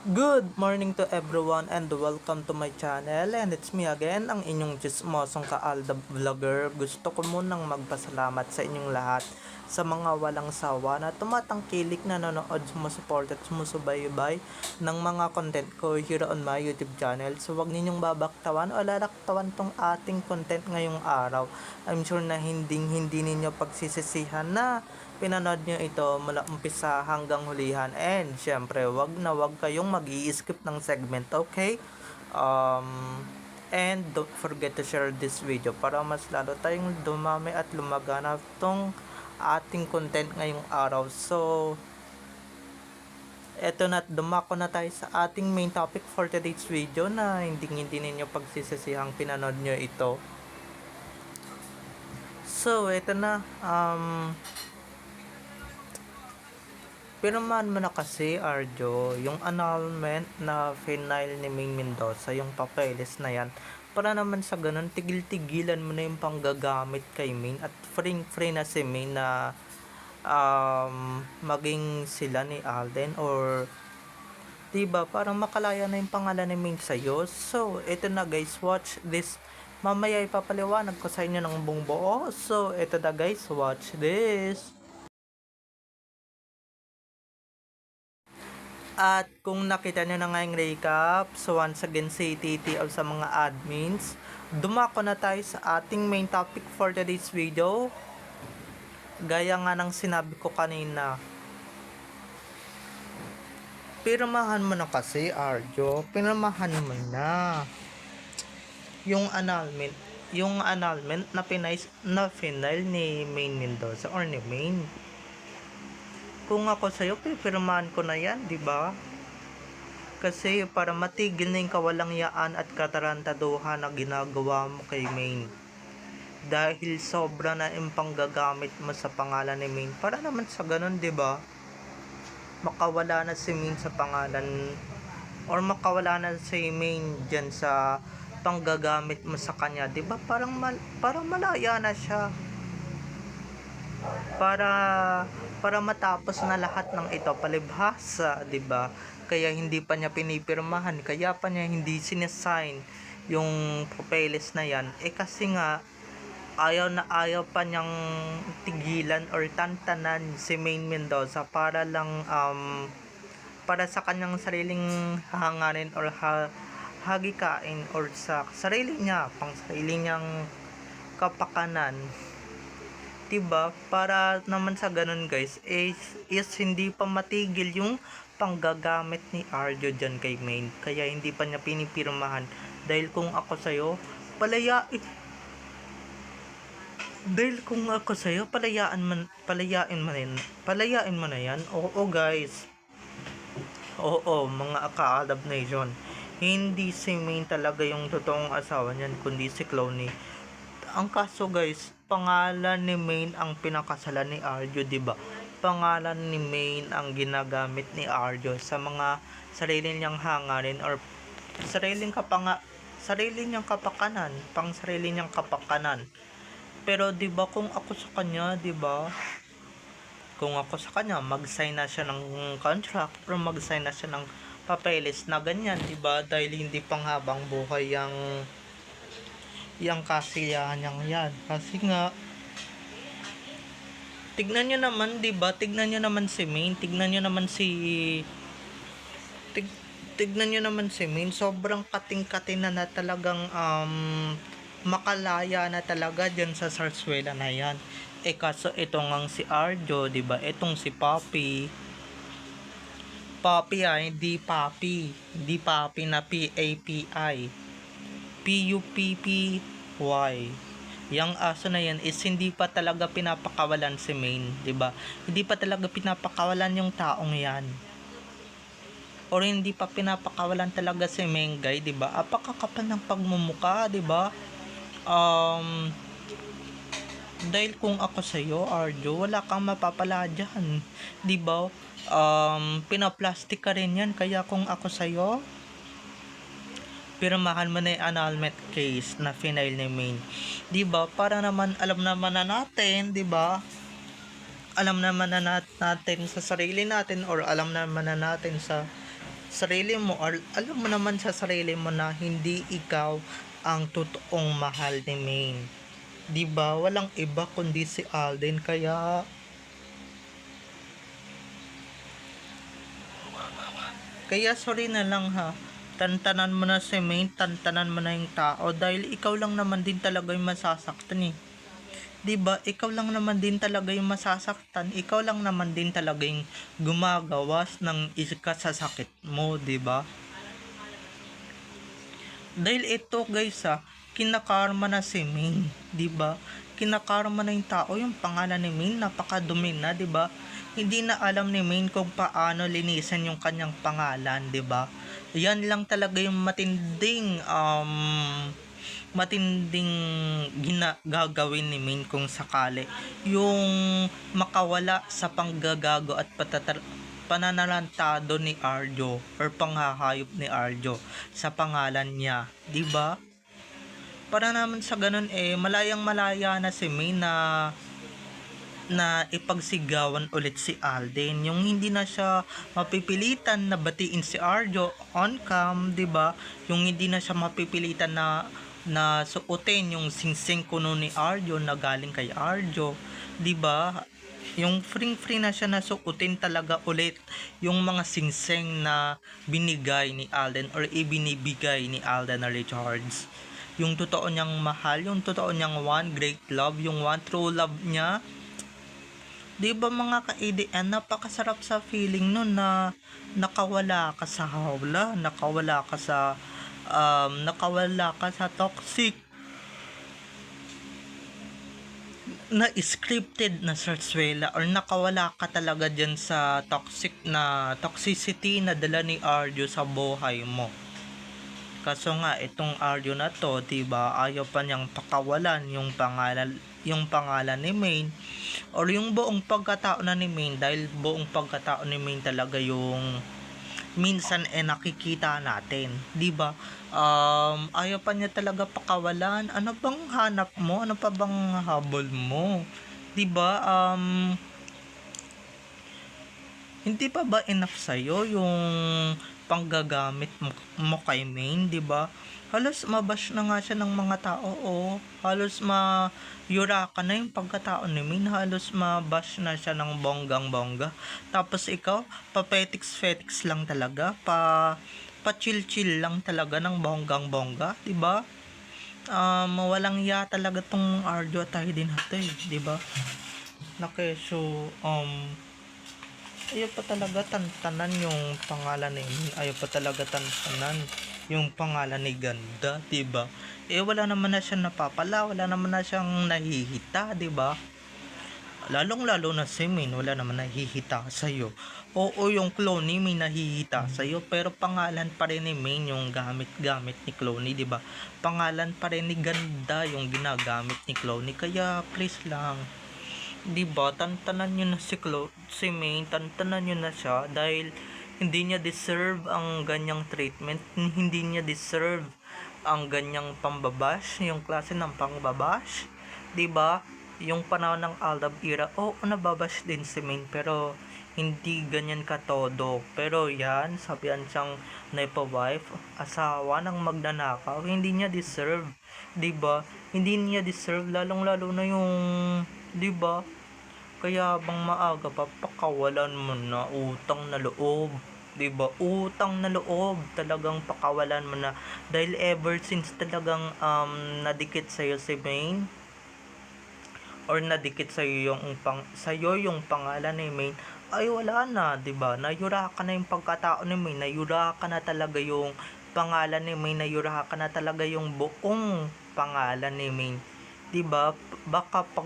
Good morning to everyone and welcome to my channel, and it's me again, ang inyong chismosong Kaalda Vlogger. Gusto ko munang magpasalamat sa inyong lahat sa mga walang sawa na tumatangkilik, nanonood, sumusuport at sumusubaybay ng mga content ko here on my YouTube channel. So wag ninyong babaktawan o lalaktawan tong ating content ngayong araw. I'm sure na hindi ninyo pagsisisihan na pinanood nyo ito mula umpisa hanggang hulihan, and syempre wag kayong mag-i-skip ng segment, okay? And don't forget to share this video para mas lalo tayong dumami at lumagana tong ating content ngayong araw. So eto na, dumako na tayo sa ating main topic for today's video na hindi ninyo pagsisisihang pinanood nyo ito. So eto na, pirmahan mo na kasi, Arjo, yung annulment na final ni Maine Mendoza, yung papeles na yan, para naman sa ganun, tigil-tigilan mo na yung panggagamit kay Maine at free na si Maine na maging sila ni Alden, or diba, parang makalaya na yung pangalan ni Maine sa'yo. So, ito na guys, watch this. Mamaya ipapaliwanag ko sa inyo ng buong buo. So, ito na guys, watch this. At kung nakita nyo na nga yung recap, so once again say TTL sa mga admins, dumako na tayo sa ating main topic for today's video. Gaya nga ng sinabi ko kanina, pirmahan mo na kasi, Arjo, pirmahan mo na yung annulment na final ni Maine Mendoza or ni Maine. Kung ako sa'yo, pipirmahan ko na yan, di ba? Kasi para matigil na yung kawalangyaan at katarantaduhan na ginagawa mo kay Maine. Dahil sobra na yung panggagamit mo sa pangalan ni Maine. Para naman sa ganun, di ba? Makawala na si Maine sa pangalan, or makawala na si Maine dyan sa panggagamit mo sa kanya, di ba? Parang malaya na siya. Para matapos na lahat ng ito palibhasa, 'di ba? Kaya hindi pa niya pinipirmahan, kaya pa niya hindi sinesign yung papeles na yan, kasi nga ayaw pa niyang tigilan or tantanan si Maine Mendoza para lang para sa kanyang sariling hangarin or hagikain, or sa sarili niya, pang sarili niyang kapakanan. Diba? Para naman sa ganun guys, is hindi pa matigil yung panggagamit ni Arjo dyan kay Maine. Kaya hindi pa niya pinipirmahan. Dahil kung ako sa'yo, palayain mo na yan. Oo guys. Oo, mga Kaalab Nation. Hindi si Maine talaga yung totoong asawa niyan, kundi si Clowny. Ang kaso guys, pangalan ni Maine ang pinakasalan ni Arjo, diba? Pangalan ni Maine ang ginagamit ni Arjo sa mga sarili niyang hangarin or sarili niyang kapakanan, pang sarili niyang kapakanan. Pero diba, kung ako sa kanya, diba? Kung ako sa kanya, mag-sign na siya ng contract or mag-sign na siya ng papeles na ganyan, diba? Dahil hindi pang habang buhay yung kasiyahan niyang yan. Kasi nga, tignan nyo naman, diba? Tignan nyo naman si Maine. Tignan nyo naman si Maine. Sobrang kating-kating na talagang makalaya na talaga dyan sa Sarsuela na yan. Kaso ito ngang si Arjo, diba? Itong si Poppy, hindi Papi. Hindi Papi na Papi. Puppy. Yang aso na yan is hindi pa talaga pinapakawalan si Maine, 'di ba? Hindi pa talaga pinapakawalan yung taong 'yan. Or hindi pa pinapakawalan talaga si Mengay, 'di ba? Apakakapal ng pagmumuka, 'di ba? Dahil kung ako sa iyo, Arjo, wala kang mapapala diyan, 'di ba? Pinaplastic ka rin 'yan, kaya kung ako sa iyo, pirmahan mo na yung annulment case na final ni Maine. Diba? Para naman alam naman na natin, diba? Alam naman na natin sa sarili natin, or alam naman na natin sa sarili mo, or alam mo naman sa sarili mo na hindi ikaw ang totoong mahal ni Maine. 'Di ba? Walang iba kundi si Alden, kaya sorry na lang ha. Tantanan mo na si Maine, tantanan mo na yung tao dahil ikaw lang naman din talaga yung masasaktan eh. 'Di ba? Ikaw lang naman din talaga yung masasaktan. Ikaw lang naman din talaga yung gumagawas ng ikasasakit mo, 'di ba? Dahil ito guys kinakarma na si Ming, 'di ba? Kinakarma na yung tao, yung pangalan ni Ming napakadumi na, 'di ba? Hindi na alam ni Ming kung paano linisan yung kanyang pangalan, 'di ba? Yan lang talaga yung matinding gagawin ni Maine kung sakali yung makawala sa panggagago at pananalantado ni Arjo or panghahayop ni Arjo sa pangalan niya, 'di ba? Para naman sa ganun malayang malaya na si Maine na ipagsigawan ulit si Alden, yung hindi na siya mapipilitan na batiin si Arjo on cam, 'di ba? Yung hindi na siya mapipilitan na suotin yung singsing kuno ni Arjo na galing kay Arjo, 'di ba? Yung free na siya na suotin talaga ulit yung mga singsing na binigay ni Alden or ibinibigay ni Alden Richards. Yung totoo niyang mahal, yung totoo niyang one great love, yung one true love niya. 'Di ba mga ka-ADN, napakasarap sa feeling nun na nakawala ka sa hawla, nakawala ka sa toxic na scripted na sarsuela, or nakawala ka talaga dyan sa toxicity na dala ni Arjo sa buhay mo. Kaso nga itong Arjo na to, 'di ba, ayaw pa niyang pakawalan yung pangalan ni Maine or yung buong pagkatao na ni Maine, dahil buong pagkatao ni Maine talaga yung minsan nakikita natin, 'di ba? Ayaw pa niya talaga pakawalan. Ano bang hanap mo? Ano pa bang habol mo? 'Di ba? Hindi pa ba enough sa'yo yung panggagamit mo kay Maine, 'di ba? Halos mabash na nga siya ng mga tao, halos mayurakan na yung pagkatao ni Maine, halos mabash na siya ng bonggang-bongga. Tapos ikaw, papetiks-fetiks lang talaga, pa-chill-chill lang talaga ng bonggang-bongga, 'di ba? Walang ya talaga tong Arjo at din natin, 'di ba? Na keso ayaw pa talaga tantanan yung pangalan ni Min. Ayaw pa talaga tantanan yung pangalan ni Ganda, 'di ba? Wala naman na siyang napapala, wala naman na siyang nahihita, 'di ba? Lalong-lalo na si Min, wala naman nahihita sa iyo. Oo, yung Cloney may nahihita sa iyo, pero pangalan pa rin ni Min yung gamit ni Cloney, 'di ba? Pangalan pa rin ni Ganda yung ginagamit ni Cloney, kaya please lang, 'di ba, tantanan niyo na si Maine, tantanan niyo na siya dahil hindi niya deserve ang ganyang treatment, hindi niya deserve ang ganyang pambabash, yung klase ng pangbabash, 'di ba? Yung panahon ng Aldab era, nababash din si Maine pero hindi ganyan katodo. Pero yan, sabihan siyang nepo wife, asawa ng magnanakaw, hindi niya deserve, 'di ba? Hindi niya deserve, lalong lalo na yung, 'di ba? Kaya bang maaga pa pakawalan mo na, utang na loob, 'di ba? Utang na loob, talagang pakawalan mo na dahil ever since talagang nadikit sa iyo si Maine or nadikit sa iyo yung pangalan ni Maine, ay wala na, 'di ba? Nayura ka na yung pagkatao ni Maine, nayura ka na talaga yung pangalan ni Maine, nayura ka na talaga yung buong pangalan ni Maine, 'di ba? Baka pag,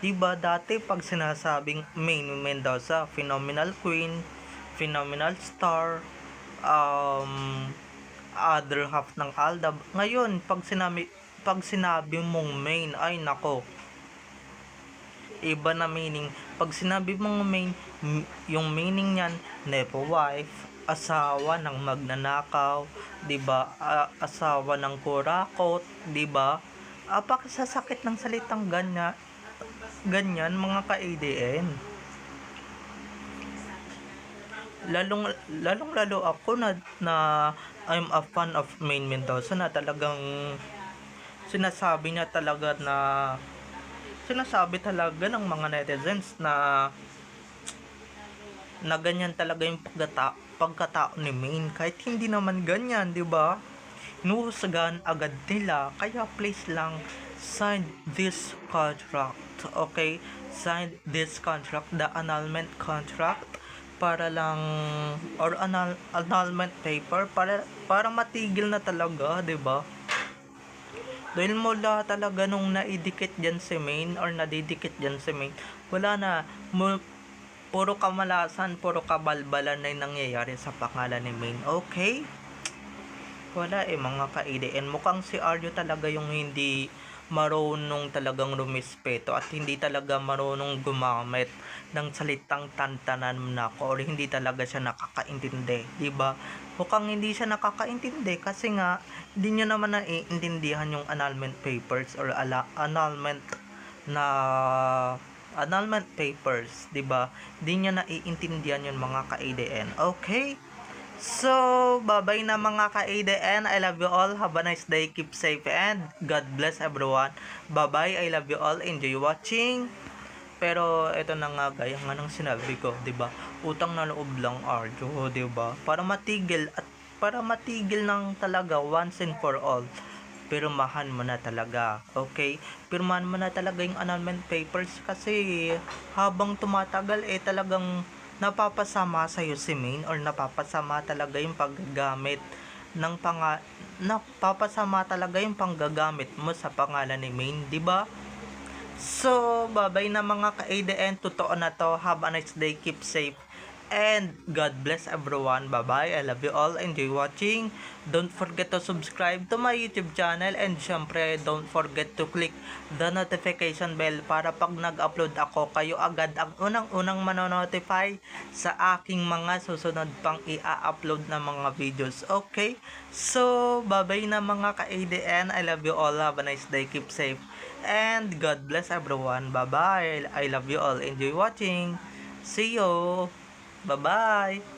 'di ba, dati pag sinasabing Maine Mendoza, phenomenal queen, phenomenal star, other half ng Aldab. Ngayon, pag sinabi mong Maine, ay nako, iba na meaning. Pag sinabi mong Maine, yung meaning niyan, nepo wife, asawa ng magnanakaw, 'di ba? Asawa ng kurakot, 'di ba? Pakasasakit ng salitang ganyan mga ka-ADN. lalong lalong lalo ako na I'm a fan of Maine Mendoza, na talagang sinasabi niya talaga na sinasabi talaga ng mga netizens na ganyan talaga yung pagkatao ni Maine, kahit hindi naman ganyan, di ba? Inuhusgahan agad nila, kaya please lang sign this contract, okay? Sign this contract, the annulment contract, para lang, or annulment paper, para matigil na talaga, di ba? Dahil mula talaga nung naidikit dyan si Maine, or nadidikit dyan si Maine, wala na, puro kamalasan, puro kabalbalan na yung nangyayari sa pangalan ni Maine, okay? Wala mga ka-ADN. Mukhang si Aryo talaga yung hindi marunong talagang rumispeto, at hindi talaga marunong gumamit ng salitang tantanan na ko, or hindi talaga siya nakakaintindi, di ba? Mukhang hindi siya nakakaintindi kasi nga hindi niya naman naiintindihan yung annulment papers, or na annulment papers, di ba? Hindi niya naiintindihan yung mga ka-ADN, okay? So, bye-bye na mga ka-ADN. I love you all. Have a nice day. Keep safe and God bless everyone. Bye-bye. I love you all. Enjoy watching. Pero ito na nga gaya nga ng sinabi ko, 'di ba? Utang na loob lang, Arjo, 'di ba? Para matigil ng talaga once and for all. Pirmahan mo na talaga. Okay? Pirmahan mo na talaga yung annulment papers, kasi habang tumatagal talagang napapasama sa iyo si Maine, or napapasama talaga yung paggagamit ng napapasama talaga yung panggagamit mo sa pangalan ni Maine, 'di ba? So, bye-bye na mga ka-ADN. Totoo na to. Have a nice day. Keep safe. And God bless everyone. Bye-bye. I love you all. Enjoy watching. Don't forget to subscribe to my YouTube channel. And syempre, don't forget to click the notification bell para pag nag-upload ako, kayo agad ang unang-unang manonotify sa aking mga susunod pang i-upload na mga videos. Okay? So, bye-bye na mga ka-ADN. I love you all. Have a nice day. Keep safe. And God bless everyone. Bye-bye. I love you all. Enjoy watching. See you. Bye-bye.